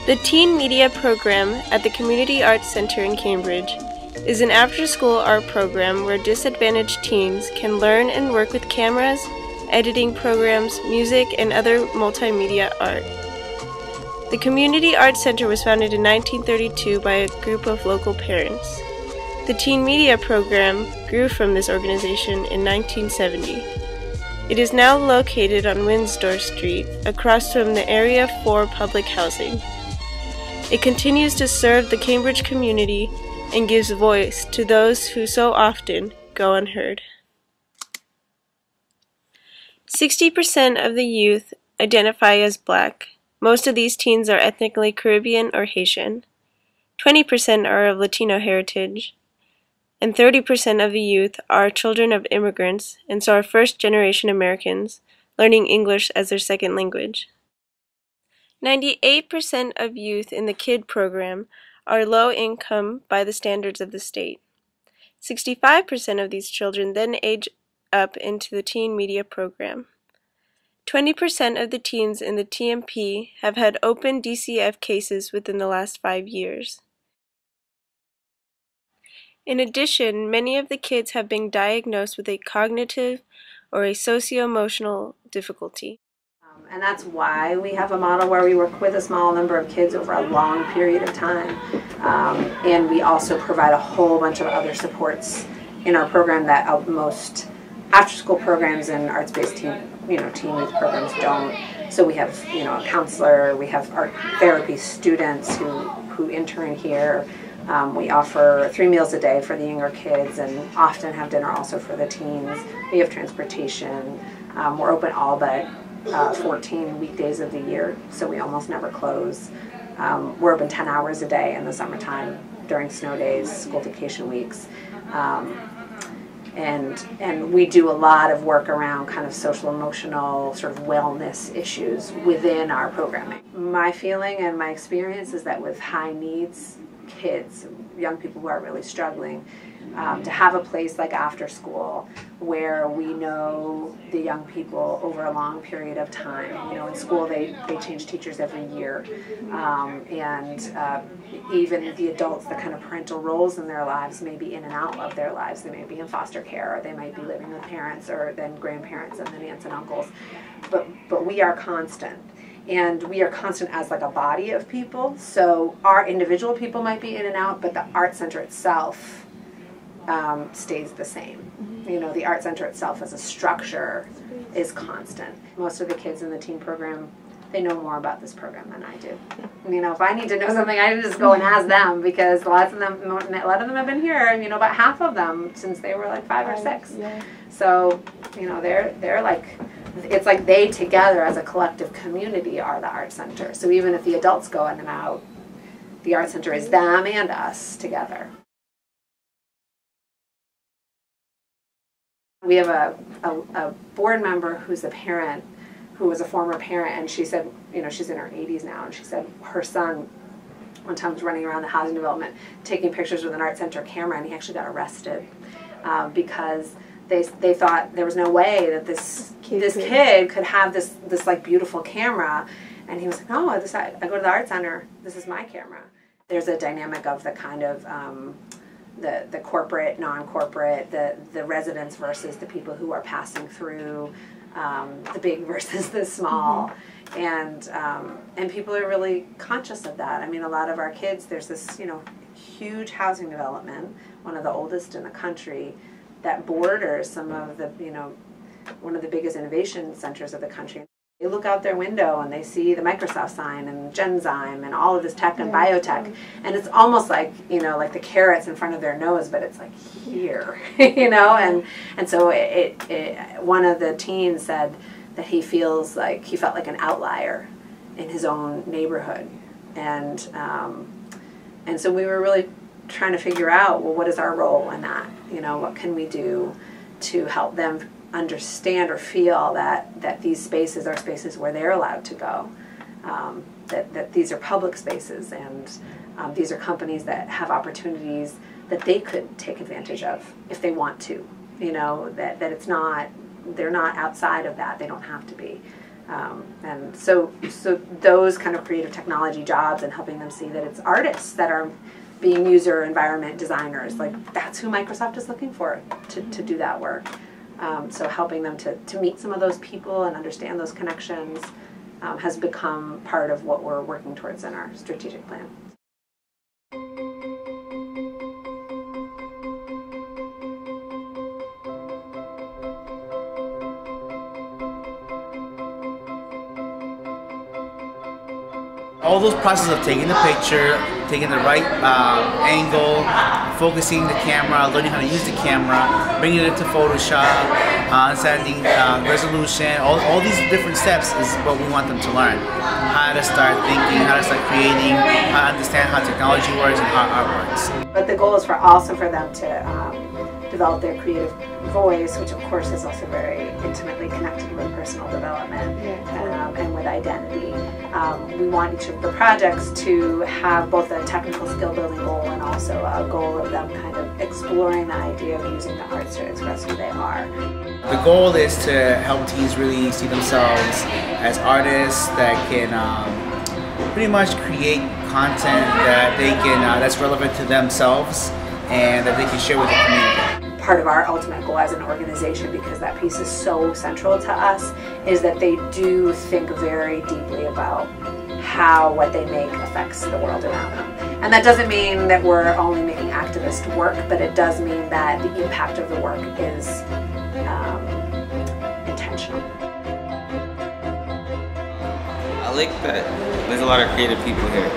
The Teen Media Program at the Community Arts Center in Cambridge is an after-school art program where disadvantaged teens can learn and work with cameras, editing programs, music, and other multimedia art. The Community Arts Center was founded in 1932 by a group of local parents. The Teen Media Program grew from this organization in 1970. It is now located on Windsor Street, across from the Area 4 public housing. It continues to serve the Cambridge community and gives voice to those who so often go unheard. 60% of the youth identify as Black. Most of these teens are ethnically Caribbean or Haitian. 20% are of Latino heritage. And 30% of the youth are children of immigrants, and so are first-generation Americans, learning English as their second language. 98% of youth in the KID program are low income by the standards of the state. 65% of these children then age up into the Teen Media Program. 20% of the teens in the TMP have had open DCF cases within the last 5 years. In addition, many of the kids have been diagnosed with a cognitive or a socio-emotional difficulty. And that's why we have a model where we work with a small number of kids over a long period of time. And we also provide a whole bunch of other supports in our program that most after-school programs and arts-based teen youth programs don't. So we have a counselor, we have art therapy students who intern here. We offer 3 meals a day for the younger kids and often have dinner also for the teens. We have transportation. We're open all but 14 weekdays of the year, so we almost never close. We're open 10 hours a day in the summertime during snow days, school vacation weeks. And we do a lot of work around kind of social emotional sort of wellness issues within our programming. My feeling and my experience is that with high needs kids, young people who are really struggling, to have a place like after school where we know the young people over a long period of time. In school they change teachers every year, and even the adults, the kind of parental roles in their lives may be in and out of their lives. They may be in foster care, or they might be living with parents, or then grandparents, and then aunts and uncles. But we are constant. And we are constant as like a body of people. So our individual people might be in and out, but the art center itself stays the same. The art center itself as a structure is constant. Most of the kids in the teen program, they know more about this program than I do. If I need to know something, I just go and ask them, because a lot of them have been here, about half of them since they were like 5 or 6. Yeah. So, they're like, it's like they together as a collective community are the art center. So even if the adults go in and out, the art center is them and us together. We have a board member who's a parent, who was a former parent, and she said, she's in her 80s now, and she said her son one time was running around the housing development taking pictures with an art center camera, and he actually got arrested because they thought there was no way that this kid could have this like beautiful camera, and he was like, no, I go to the art center, this is my camera. There's a dynamic of the kind of the corporate, non-corporate, the residents versus the people who are passing through, the big versus the small, and people are really conscious of that. A lot of our kids, there's this huge housing development, one of the oldest in the country, that borders some of the one of the biggest innovation centers of the country. They look out their window and they see the Microsoft sign and Genzyme and all of this tech and biotech, and it's almost like like the carrots in front of their nose, but it's like here, and so one of the teens said that he felt like an outlier in his own neighborhood, and so we were really trying to figure out, well, what is our role in that? What can we do to help them understand or feel that these spaces are spaces where they're allowed to go, that these are public spaces, and these are companies that have opportunities that they could take advantage of if they want to, that it's not, they're not outside of that, they don't have to be. And so those kind of creative technology jobs and helping them see that it's artists that are being user environment designers, like that's who Microsoft is looking for to do that work. So helping them to meet some of those people and understand those connections has become part of what we're working towards in our strategic plan. All those processes of taking the picture, taking the right angle, focusing the camera, learning how to use the camera, bringing it into Photoshop, understanding resolution, all these different steps is what we want them to learn. How to start thinking, how to start creating, how to understand how technology works and how art works. But the goal is also for them to develop their creative voice, which of course is also very intimately connected with personal development and with identity. We want each of the projects to have both a technical skill building goal and also a goal of them kind of exploring the idea of using the arts to express who they are. The goal is to help teens really see themselves as artists that can pretty much create content that they can that's relevant to themselves and that they can share with the community. Part of our ultimate goal as an organization, because that piece is so central to us, is that they do think very deeply about how what they make affects the world around them. And that doesn't mean that we're only making activist work, but it does mean that the impact of the work is intentional. I like that there's a lot of creative people here.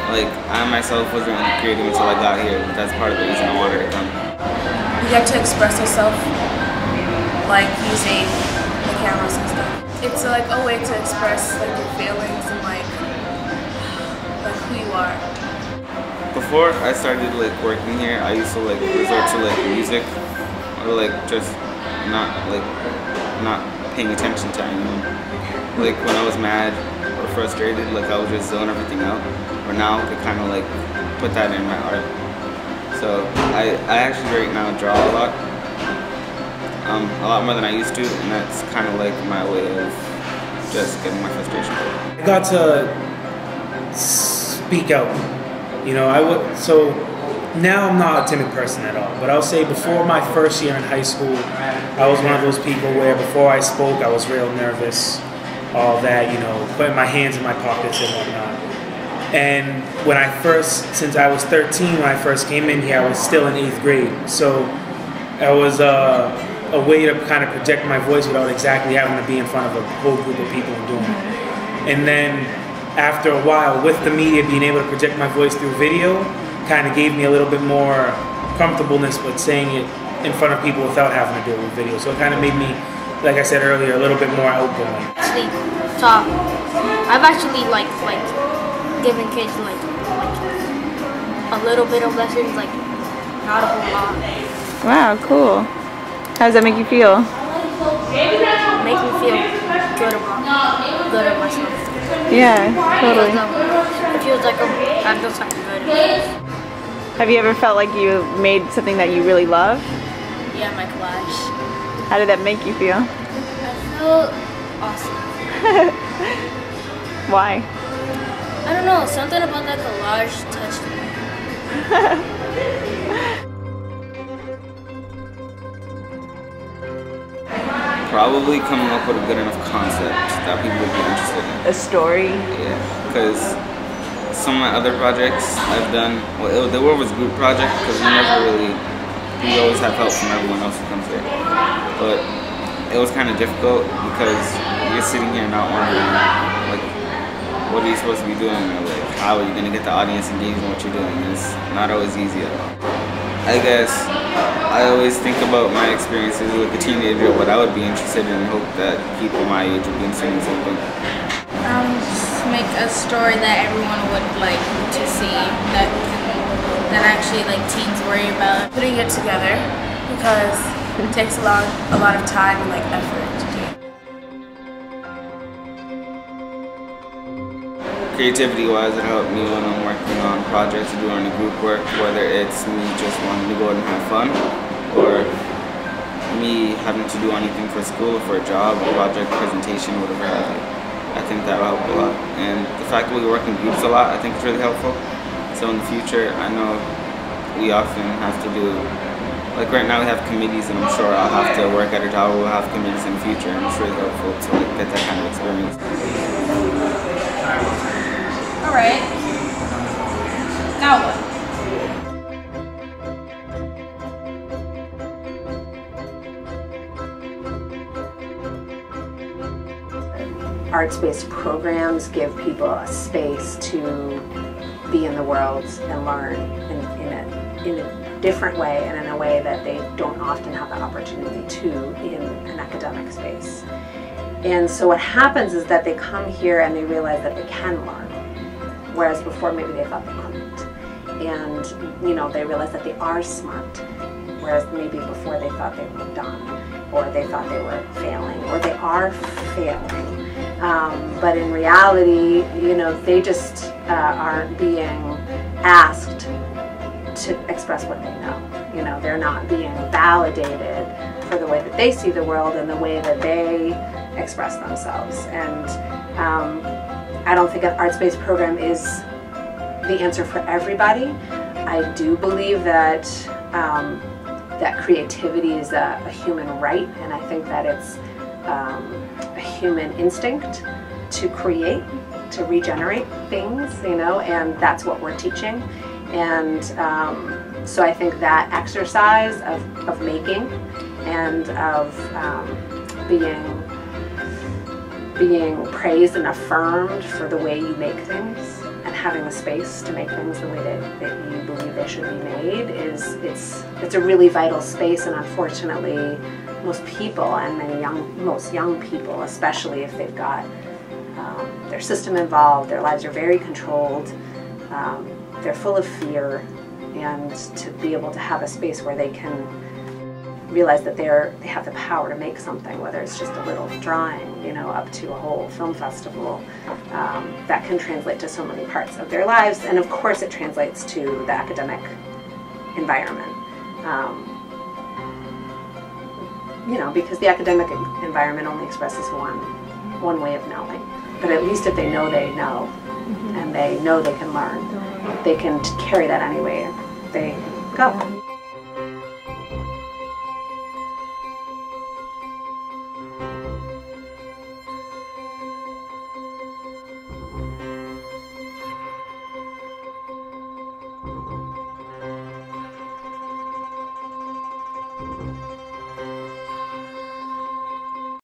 Like, I myself wasn't creative until I got here, but that's part of the reason I wanted to come. You get to express yourself, like using the cameras and stuff. It's like a way to express like your feelings and like who you are. Before I started like working here, I used to like resort to like music or like just not paying attention to anyone. Like when I was mad or frustrated, like I would just zone everything out. Or now I could kind of like put that in my art. So I actually right now draw a lot more than I used to, and that's kind of like my way of just getting my frustration out. I got to speak out, you know. So now I'm not a timid person at all, but I'll say before my first year in high school, I was one of those people where before I spoke, I was real nervous, all that, you know, putting my hands in my pockets and whatnot. And since I was 13, when I first came in here, I was still in 8th grade. So it was a way to kind of project my voice without exactly having to be in front of a whole group of people and doing it. And then after a while, with the media being able to project my voice through video, kind of gave me a little bit more comfortableness with saying it in front of people without having to do it with video. So it kind of made me, like I said earlier, a little bit more outgoing. Actually, I've actually like giving kids like a little bit of lessons, like not a whole lot. Wow, cool. How does that make you feel? Make me feel good about myself. Yeah, totally. It feels like I've done something good. Have you ever felt like you made something that you really love? Yeah, my collage. How did that make you feel? I feel awesome. Why? I don't know, something about that collage touched me. Probably coming up with a good enough concept that people would be interested in. A story? Yeah, because some of my other projects I've done, well, they were always group projects because we always have help from everyone else who comes here. But it was kind of difficult because you're sitting here not wondering, like, what are you supposed to be doing, or like how are you going to get the audience engaged in what you're doing? It's not always easy at all. I guess I always think about my experiences with a teenager, what I would be interested in, and hope that people my age would be interested in something. Just make a story that everyone would like to see, that actually like teens worry about. Putting it together because it takes a lot of time and like effort to do. Creativity-wise, it helped me when I'm working on projects or doing group work, whether it's me just wanting to go out and have fun, or me having to do anything for school, for a job, a project, presentation, whatever have you. I think that'll help a lot. And the fact that we work in groups a lot, I think is really helpful. So in the future, I know we often have to do, like right now we have committees, and I'm sure I'll have to work at a job where we'll have committees in the future, and it's really helpful to like get that kind of experience. All right. Now what? Arts-based programs give people a space to be in the world and learn in a different way and in a way that they don't often have the opportunity to in an academic space. And so what happens is that they come here and they realize that they can learn, whereas before maybe they thought they couldn't. And you know, they realize that they are smart, whereas maybe before they thought they were dumb, or they thought they were failing, or they are failing. But in reality, you know, they just aren't being asked to express what they know. You know, they're not being validated for the way that they see the world and the way that they express themselves. And I don't think an arts-based program is the answer for everybody. I do believe that that creativity is a human right, and I think that it's a human instinct to create, to regenerate things, you know, and that's what we're teaching. And so I think that exercise of making and of being praised and affirmed for the way you make things and having the space to make things the way that you believe they should be made it's a really vital space. And unfortunately, most people, and most young people, especially if they've got their system involved, their lives are very controlled, they're full of fear, and to be able to have a space where they can realize that they have the power to make something, whether it's just a little drawing, you know, up to a whole film festival, that can translate to so many parts of their lives. And of course it translates to the academic environment. You know, because the academic environment only expresses one way of knowing. But at least if they know, and they know they can learn, they can carry that anyway they go.